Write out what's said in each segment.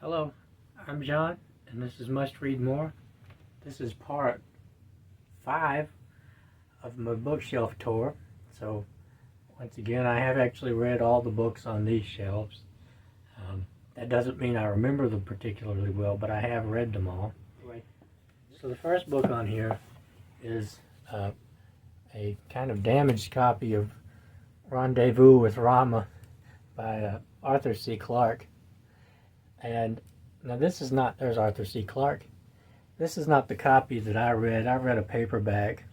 Hello, I'm John, and this is Must Read More. This is part 5 of my bookshelf tour. So, once again, I have actually read all the books on these shelves. That doesn't mean I remember them particularly well, but I have read them all. So the first book on here is a kind of damaged copy of Rendezvous with Rama by Arthur C. Clarke. And now this is not, there's Arthur C. Clarke. This is not the copy that I read. I read a paperback.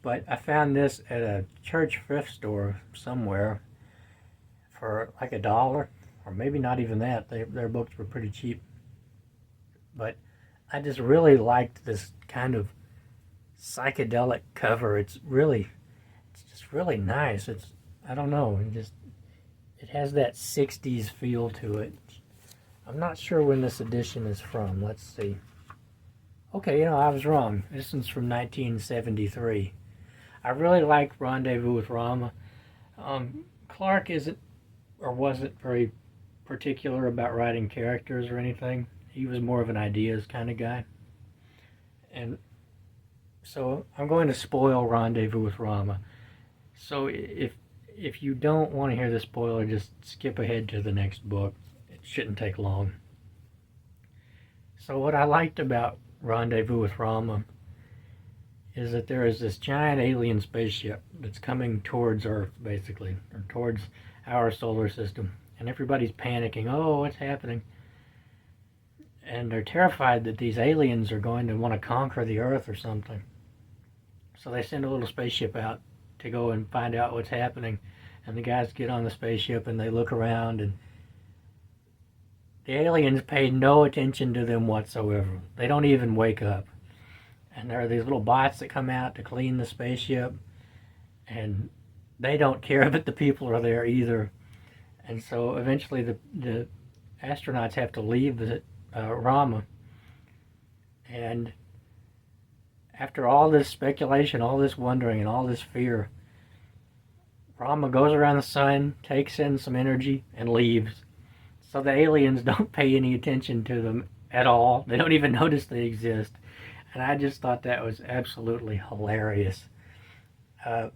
But I found this at a church thrift store somewhere for like $1, or maybe not even that. Their books were pretty cheap. But I just really liked this kind of psychedelic cover. It's just really nice. I don't know, it has that 60s feel to it. I'm not sure when this edition is from. Let's see. Okay, I was wrong. This one's from 1973. I really like Rendezvous with Rama. Clarke isn't, or wasn't, very particular about writing characters or anything. He was more of an ideas kind of guy. And so I'm going to spoil Rendezvous with Rama. So if you don't want to hear the spoiler, just skip ahead to the next book. It shouldn't take long. So what I liked about Rendezvous with Rama is that there is this giant alien spaceship that's coming towards Earth, basically, or towards our solar system. And everybody's panicking, oh, what's happening? And they're terrified that these aliens are going to want to conquer the Earth or something. So they send a little spaceship out to go and find out what's happening. And the guys get on the spaceship and they look around, and the aliens pay no attention to them whatsoever. They don't even wake up. And there are these little bots that come out to clean the spaceship, and they don't care that the people are there either. And so eventually the astronauts have to leave the Rama. And after all this speculation, all this wondering, and all this fear, Rama goes around the sun, takes in some energy, and leaves. So the aliens don't pay any attention to them at all. They don't even notice they exist. And I just thought that was absolutely hilarious. I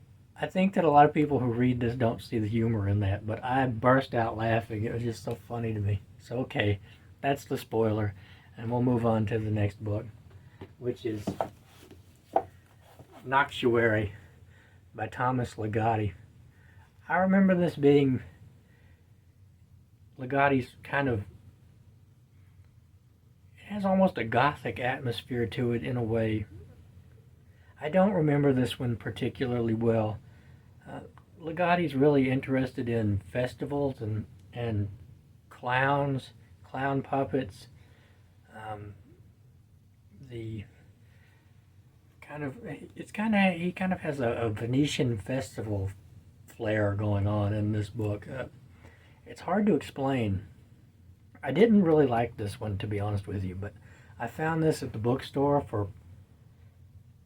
think that a lot of people who read this don't see the humor in that, but I burst out laughing. It was just so funny to me. So okay, that's the spoiler. And we'll move on to the next book, which is Noctuary by Thomas Ligotti. I remember this being Ligotti's kind of, it has almost a gothic atmosphere to it in a way. I don't remember this one particularly well. Ligotti's really interested in festivals and clowns, clown puppets, he kind of has a Venetian festival flair going on in this book. It's hard to explain. I didn't really like this one, to be honest with you, but I found this at the bookstore for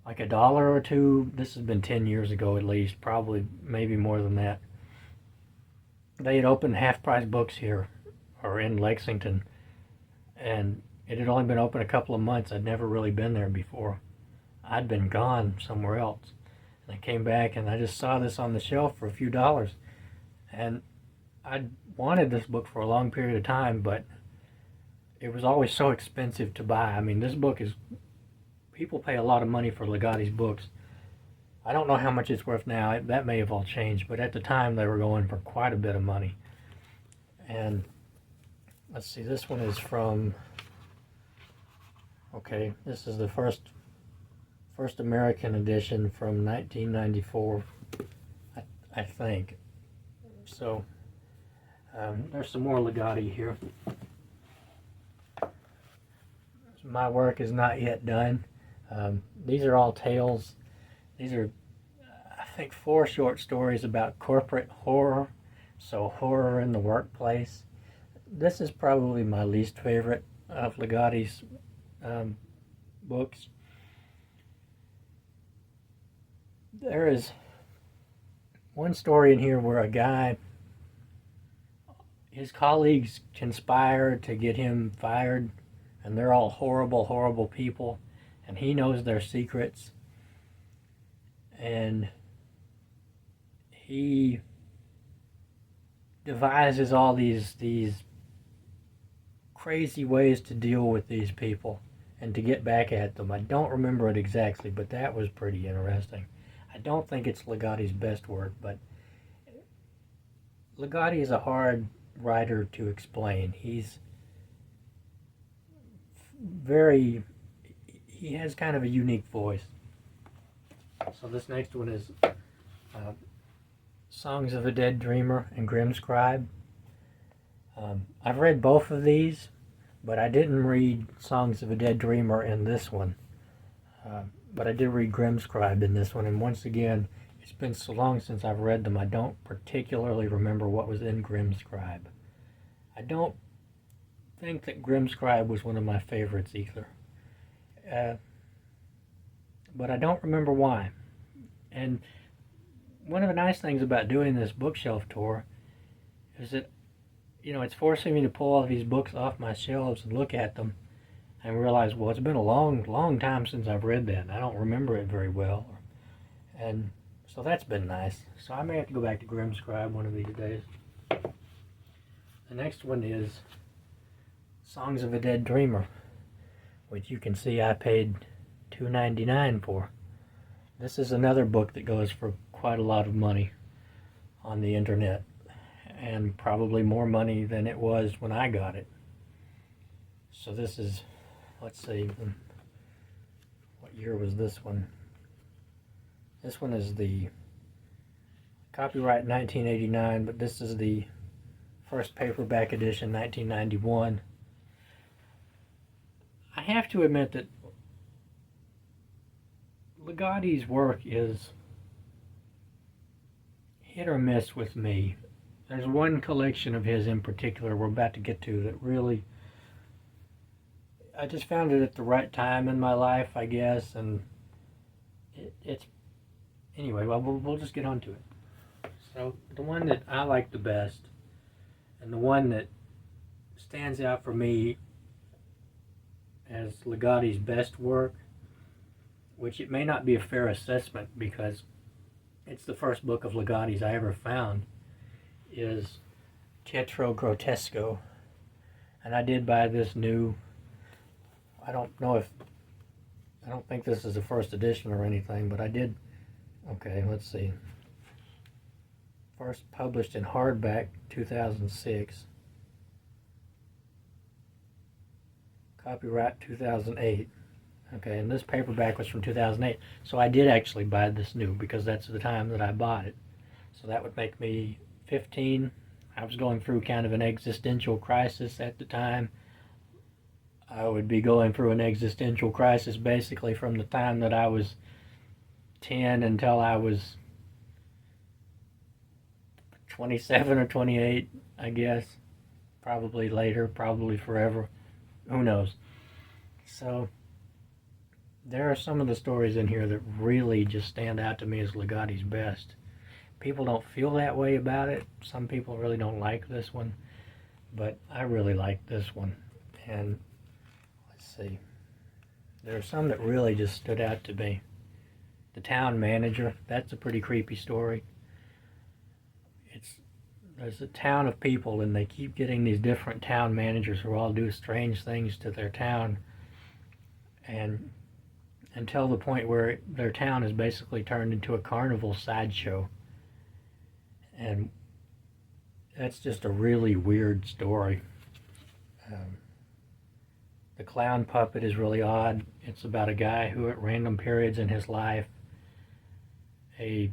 like $1 or $2. This has been 10 years ago at least, probably maybe more than that. They had opened half-price books here, or in Lexington, and it had only been open a couple of months. I'd never really been there before. I'd been gone somewhere else. And I came back and I just saw this on the shelf for a few dollars. And I'd wanted this book for a long period of time, but it was always so expensive to buy. I mean, this book is, people pay a lot of money for Ligotti's books. I don't know how much it's worth now. That may have all changed, but at the time they were going for quite a bit of money. And let's see, this one is from, okay, this is the first American edition from 1994, I think. So there's some more Ligotti here. My work is not yet done. These are all tales. These are, I think, 4 short stories about corporate horror, so horror in the workplace. This is probably my least favorite of Ligotti's books. There is one story in here where a guy his colleagues conspire to get him fired, and they're all horrible, horrible people, and he knows their secrets, and he devises all these crazy ways to deal with these people and to get back at them. I don't remember it exactly, but that was pretty interesting. I don't think it's Ligotti's best work, but Ligotti is a hard writer to explain. He's he has kind of a unique voice. So this next one is Songs of a Dead Dreamer and Grimscribe. I've read both of these, but I didn't read Songs of a Dead Dreamer in this one. But I did read Grimscribe in this one, and once again, it's been so long since I've read them, I don't particularly remember what was in Grimscribe. I don't think that Grimscribe was one of my favorites either. But I don't remember why. And one of the nice things about doing this bookshelf tour is that, you know, it's forcing me to pull all of these books off my shelves and look at them and realize, well, it's been a long, long time since I've read that, and I don't remember it very well. And so that's been nice. So I may have to go back to Grimscribe one of these days. The next one is Songs of a Dead Dreamer, which you can see I paid $2.99 for. This is another book that goes for quite a lot of money on the internet, and probably more money than it was when I got it. So this is, let's see, what year was this one? This one is the copyright 1989, but this is the first paperback edition, 1991. I have to admit that Ligotti's work is hit or miss with me. There's one collection of his in particular we're about to get to that really, I just found it at the right time in my life, I guess, and it's, anyway, well, we'll just get on to it. So, the one that I like the best, and the one that stands out for me as Ligotti's best work, which it may not be a fair assessment because it's the first book of Ligotti's I ever found, is Teatro Grottesco. And I did buy this new, I don't think this is the first edition or anything, but I did, okay, let's see. First published in hardback, 2006. Copyright 2008. Okay, and this paperback was from 2008. So I did actually buy this new because that's the time that I bought it. So that would make me 15. I was going through kind of an existential crisis at the time. I would be going through an existential crisis basically from the time that I was 10 until I was 27 or 28, I guess. Probably later, probably forever. Who knows? So there are some of the stories in here that really just stand out to me as Ligotti's best. People don't feel that way about it. Some people really don't like this one, but I really like this one. And let's see, there are some that really just stood out to me. The Town Manager, that's a pretty creepy story. There's a town of people, and they keep getting these different town managers who all do strange things to their town, and until the point where their town is basically turned into a carnival sideshow. And that's just a really weird story. The clown puppet is really odd. It's about a guy who at random periods in his life, the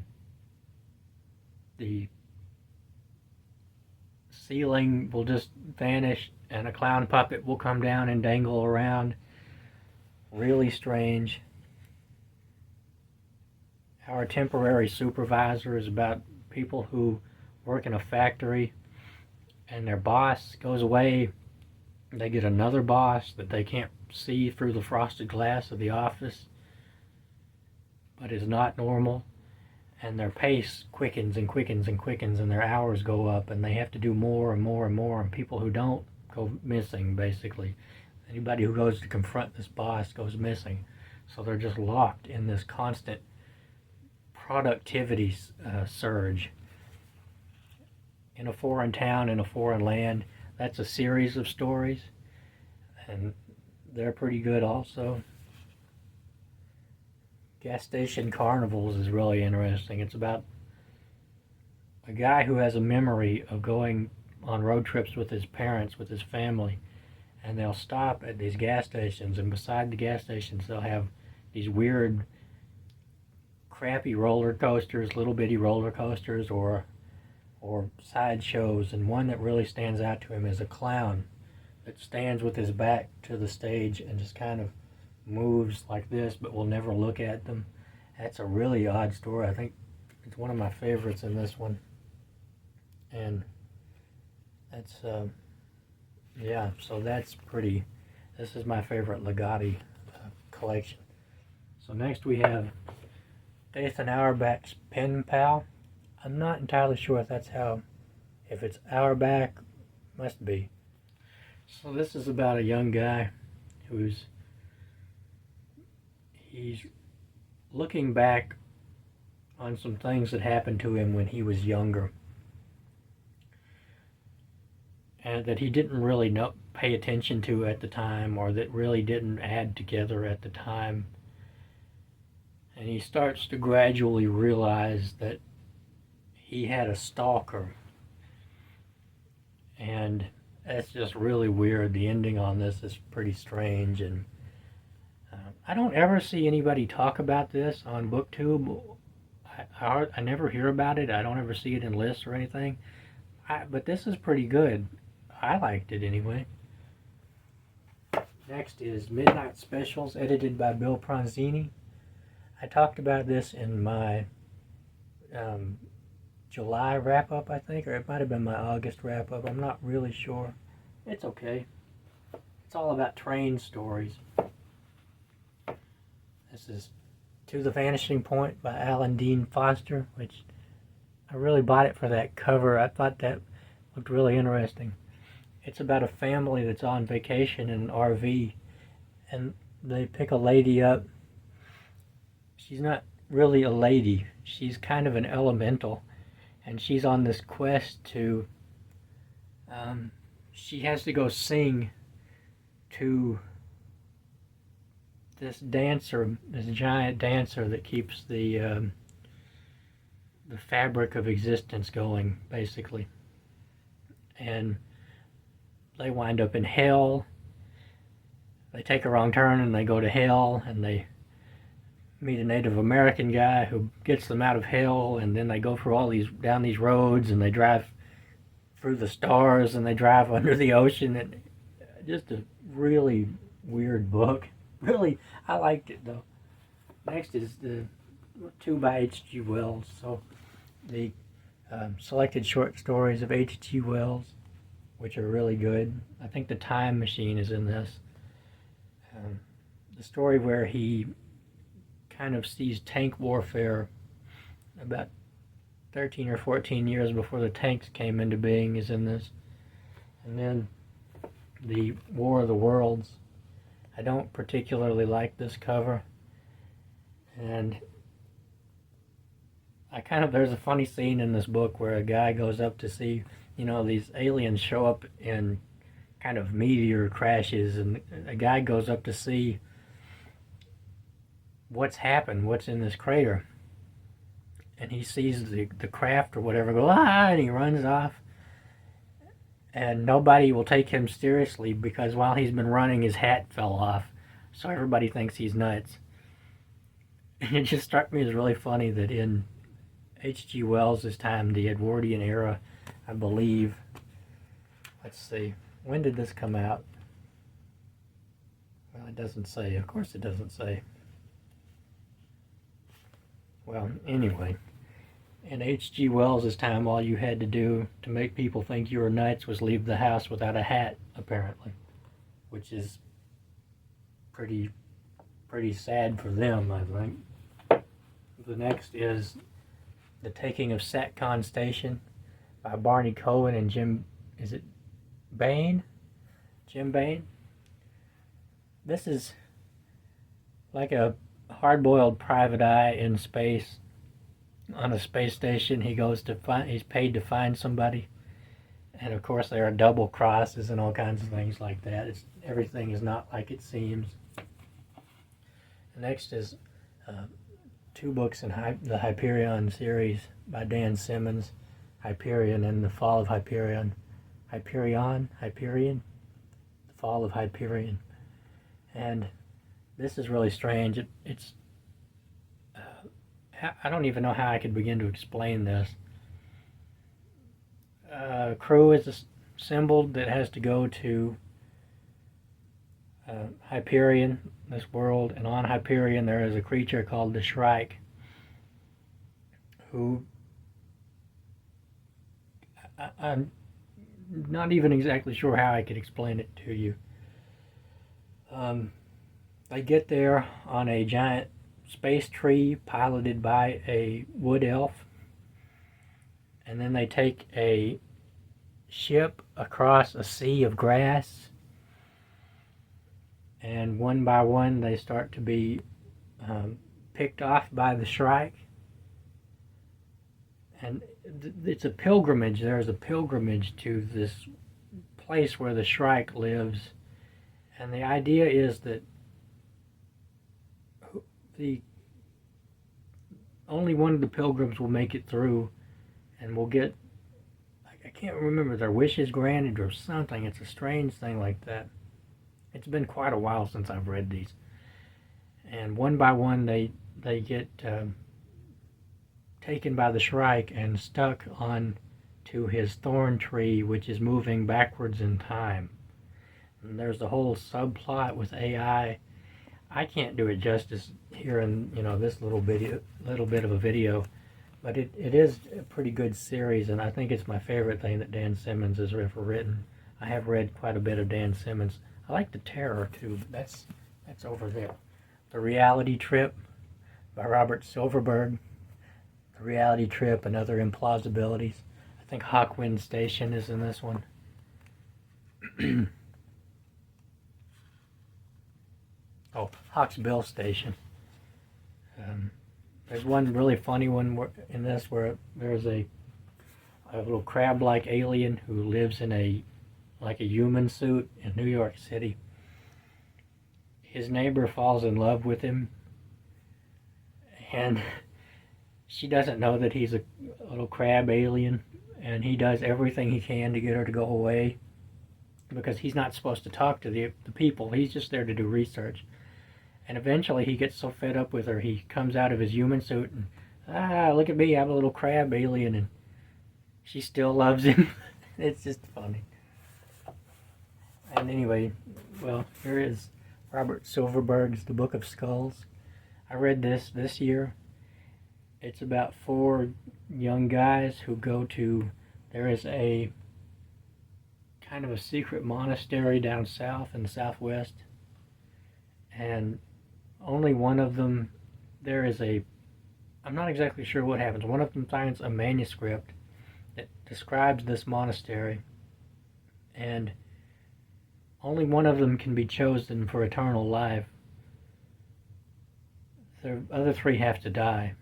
ceiling will just vanish and a clown puppet will come down and dangle around. Really strange. Our Temporary Supervisor is about people who work in a factory and their boss goes away. They get another boss that they can't see through the frosted glass of the office, but is not normal. and their pace quickens and quickens and quickens, and their hours go up, and they have to do more and more and more, and people who don't go missing, basically. Anybody who goes to confront this boss goes missing. So they're just locked in this constant productivity surge. In a foreign town, in a foreign land. That's a series of stories, and they're pretty good also. Gas Station Carnivals is really interesting. It's about a guy who has a memory of going on road trips with his parents, with his family, and they'll stop at these gas stations, and beside the gas stations they'll have these weird, crappy roller coasters, little bitty roller coasters, or sideshows, and one that really stands out to him is a clown that stands with his back to the stage and just kind of moves like this, but will never look at them. That's a really odd story. I think it's one of my favorites in this one, and that's yeah, so that's pretty. This is my favorite Ligotti collection. So next we have Dathan Auerbach's Penpal. I'm not entirely sure if that's how, if it's Auerbach, must be. So this is about a young guy he's looking back on some things that happened to him when he was younger, and that he didn't really pay attention to at the time, or that really didn't add together at the time. And he starts to gradually realize that he had a stalker, and that's just really weird. The ending on this is pretty strange, and I don't ever see anybody talk about this on BookTube. I never hear about it. I don't ever see it in lists or anything. But this is pretty good. I liked it anyway. Next is Midnight Specials, edited by Bill Pronzini. I talked about this in my July wrap-up, I think, or it might have been my August wrap-up. I'm not really sure. It's okay. It's all about train stories. This is To the Vanishing Point by Alan Dean Foster, which I really bought it for that cover. I thought that looked really interesting. It's about a family that's on vacation in an RV, and they pick a lady up. She's not really a lady. She's kind of an elemental, and she's on this quest to, she has to go sing to this dancer, this giant dancer that keeps the fabric of existence going, basically. And they wind up in hell. They take a wrong turn and they go to hell, and they meet a Native American guy who gets them out of hell, and then they go through all down these roads, and they drive through the stars, and they drive under the ocean, and just a really weird book. Really, I liked it though. Next is the 2 by H.G. Wells. So the selected short stories of H.G. Wells, which are really good. I think The Time Machine is in this. The story where he kind of sees tank warfare about 13 or 14 years before the tanks came into being is in this. And then the War of the Worlds. I don't particularly like this cover, and there's a funny scene in this book where a guy goes up to see, these aliens show up in kind of meteor crashes, and a guy goes up to see what's happened, what's in this crater, and he sees the craft or whatever go, and he runs off. And nobody will take him seriously because while he's been running, his hat fell off. So everybody thinks he's nuts. And it just struck me as really funny that in H.G. Wells' time, the Edwardian era, I believe, let's see, when did this come out? Well, it doesn't say. Of course it doesn't say. Well, anyway. In H.G. Wells' time, all you had to do to make people think you were nuts was leave the house without a hat, apparently. Which is pretty sad for them, I think. The next is The Taking of Satcon Station by Barney Cohen and Baen? Jim Baen? This is like a hard-boiled private eye in space. On a space station, he's paid to find somebody. And of course there are double crosses and all kinds of things like that. Everything is not like it seems. The next is 2 books in the Hyperion series by Dan Simmons, Hyperion and the Fall of Hyperion. Hyperion? The Fall of Hyperion. And this is really strange. I don't even know how I could begin to explain this. Crew is a symbol that has to go to Hyperion, this world, and on Hyperion there is a creature called the Shrike, who I'm not even exactly sure how I could explain it to you. They get there on a giant space tree piloted by a wood elf, and then they take a ship across a sea of grass, and one by one they start to be picked off by the Shrike. And it's a pilgrimage. There's a pilgrimage to this place where the Shrike lives, and the idea is that only one of the pilgrims will make it through and will get, I can't remember, their wishes granted or something. It's a strange thing like that. It's been quite a while since I've read these. And one by one they get taken by the Shrike and stuck on to his thorn tree, which is moving backwards in time. And there's a whole subplot with AI. I can't do it justice here in this little bit of a video, but it is a pretty good series, and I think it's my favorite thing that Dan Simmons has ever written. I have read quite a bit of Dan Simmons. I like the Terror too, but that's over there. The Reality Trip by Robert Silverberg. The Reality Trip and Other Implausibilities. I think Hawkwind Station is in this one. Oh, Hawksbill Station. There's one really funny one in this where there's a little crab-like alien who lives in a human suit in New York City. His neighbor falls in love with him, and she doesn't know that he's a little crab alien, and he does everything he can to get her to go away because he's not supposed to talk to the people. He's just there to do research. And eventually he gets so fed up with her, he comes out of his human suit and, look at me, I'm a little crab alien, and she still loves him. It's just funny. And anyway, well, here is Robert Silverberg's The Book of Skulls. I read this year. It's about 4 young guys who go to, there is a kind of a secret monastery down south in the southwest, and only one of them, I'm not exactly sure what happens. One of them finds a manuscript that describes this monastery, and only one of them can be chosen for eternal life. The other 3 have to die.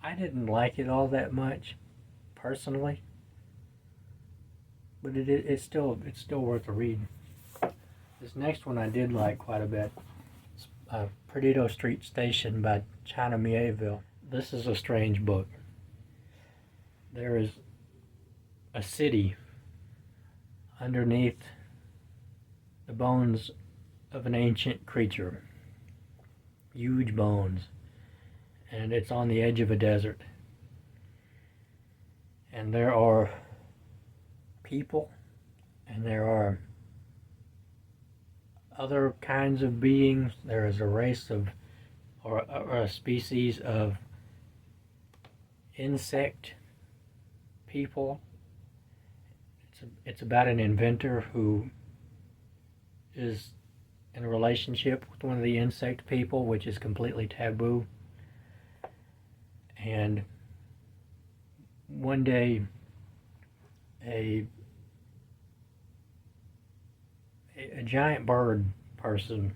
I didn't like it all that much, personally, but it's still worth a read. This next one I did like quite a bit. It's Perdido Street Station by China Mieville. This is a strange book. There is a city underneath the bones of an ancient creature. Huge bones. And it's on the edge of a desert. And there are people, and there are other kinds of beings. There is a race of, or a species of insect people. It's about an inventor who is in a relationship with one of the insect people, which is completely taboo. And one day a giant bird person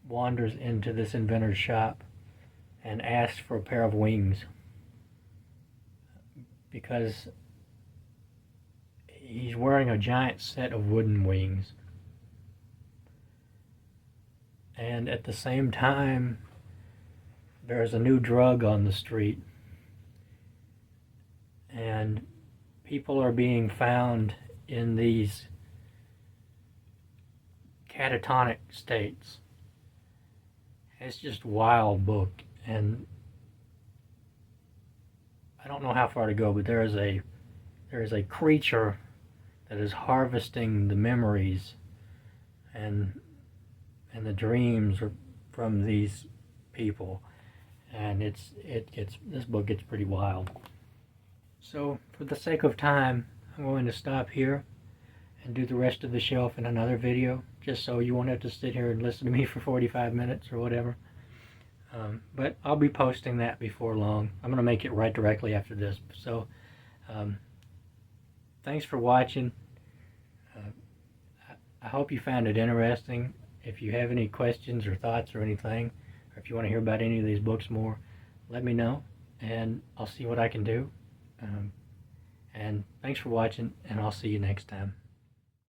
wanders into this inventor's shop and asks for a pair of wings because he's wearing a giant set of wooden wings. And at the same time, there's a new drug on the street, and people are being found in these catatonic states. It's just a wild book, and I don't know how far to go, but there is a creature that is harvesting the memories and the dreams from these people, and this book gets pretty wild. So for the sake of time, I'm going to stop here and do the rest of the shelf in another video, just so you won't have to sit here and listen to me for 45 minutes or whatever. But I'll be posting that before long. I'm going to make it right directly after this. So thanks for watching. I hope you found it interesting. If you have any questions or thoughts or anything, or if you want to hear about any of these books more, let me know, and I'll see what I can do. And thanks for watching, and I'll see you next time.